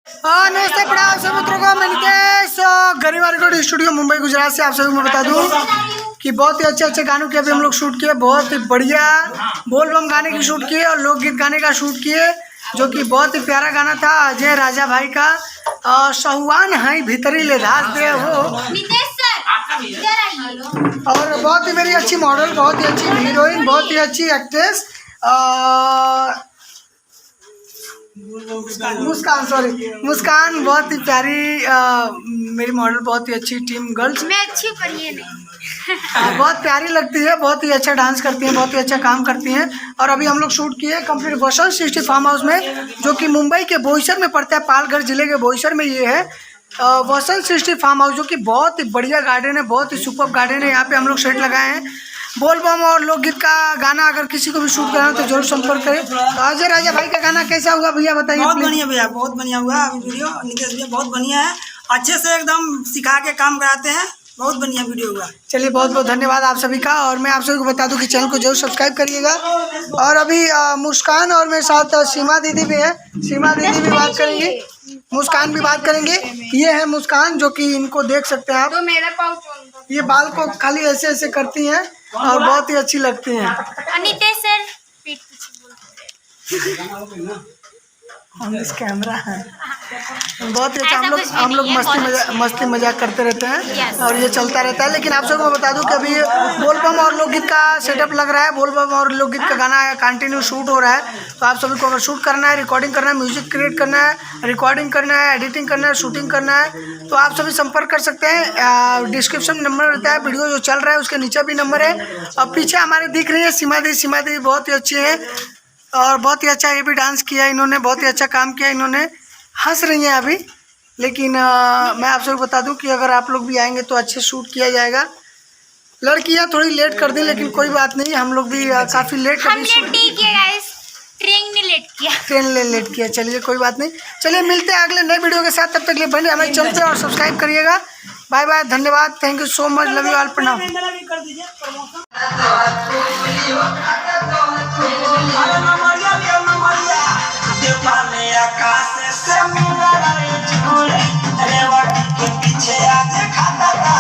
हाँ नमस्ते प्रणाम सभी मित्रों को। मैं नितेश गरीवार रिकॉर्डिंग स्टूडियो मुंबई गुजरात से आप सभी को बता दूं कि बहुत ही अच्छे अच्छे गानों के अभी हम लोग शूट किए। बहुत ही बढ़िया बोल बम गाने की शूट किए और लोकगीत गाने का शूट किए, जो कि बहुत ही प्यारा गाना था अजय राजा भाई का। सहुआन है भीतरी ले धास दे हो। और बहुत ही मेरी अच्छी मॉडल, बहुत ही अच्छी हीरोइन, बहुत ही अच्छी एक्ट्रेस मुस्कान बहुत ही प्यारी मेरी मॉडल, बहुत ही अच्छी टीम गर्ल्स। मैं अच्छी पर ये नहीं बहुत प्यारी लगती है, बहुत ही अच्छा डांस करती हैं, बहुत ही अच्छा काम करती हैं। और अभी हम लोग शूट किए कंप्लीट वसंत सृष्टि फार्म हाउस में, जो कि मुंबई के बोईसर में पड़ता है, पालघर जिले के बोईसर में ये है वसंत सृष्टि फार्म हाउस, जो कि बहुत ही बढ़िया गार्डन है, बहुत ही सुपर गार्डन है। यहाँ पे हम लोग सेट लगाए हैं। बोल बम और लोकगीत का गाना अगर किसी को भी शूट करना तो जरूर संपर्क करें। तो अजय राजा भाई का गाना कैसा हुआ भैया बताइए। बहुत बढ़िया भैया, बहुत बढ़िया हुआ वीडियो। नितेश भैया बहुत बढ़िया है, अच्छे से एकदम सिखा के काम कराते हैं, बहुत बढ़िया वीडियो हुआ। चलिए बहुत बहुत धन्यवाद आप सभी का। और मैं आप सभी को बता दूं कि चैनल को जरूर सब्सक्राइब करिएगा। और अभी मुस्कान और मेरे साथ सीमा दीदी भी है, सीमा दीदी भी बात करेंगे, मुस्कान भी बात करेंगे। ये है मुस्कान, जो कि इनको देख सकते हैं आप। तो मेरा पाउच ये बाल को खाली ऐसे ऐसे करती हैं और बहुत ही अच्छी लगती हैं। नितेश सर पीठ पीछे ऑन दिस कैमरा है। बहुत ही अच्छा हम लोग मस्ती मजाक करते रहते हैं और ये चलता रहता है। लेकिन आप सबको मैं बता दूं कि अभी बोल बम और लोकगीत का सेटअप लग रहा है। बोल बम और लोकगीत का गाना कंटिन्यू शूट हो रहा है। तो आप सभी को अगर शूट करना है, रिकॉर्डिंग करना है, म्यूजिक क्रिएट करना है, रिकॉर्डिंग करना है, एडिटिंग करना है, शूटिंग करना है, तो आप सभी संपर्क कर सकते हैं। डिस्क्रिप्शन में नंबर रहता है, वीडियो जो चल रहा है उसके नीचे भी नंबर है। और पीछे हमारे दिख रही है सीमा दी बहुत ही अच्छी है और बहुत ही अच्छा ये भी डांस किया इन्होंने, बहुत ही अच्छा काम किया इन्होंने। हंस रही हैं अभी, लेकिन मैं आप सबको बता दूं कि अगर आप लोग भी आएंगे तो अच्छे शूट किया जाएगा। लड़कियां थोड़ी लेट कर दी, लेकिन कोई बात नहीं, हम लोग भी काफ़ी लेट हम लेट किया गाइस, ट्रेन ने लेट किया। चलिए कोई बात नहीं, चलिए मिलते हैं अगले नए वीडियो के साथ। तब तक के लिए बने हमारे चैनल पे और सब्सक्राइब करिएगा। बाय बाय, धन्यवाद, thank you so much, love you all, प्रणाम। आकाश से मिला झूल पीछे आज खाता था।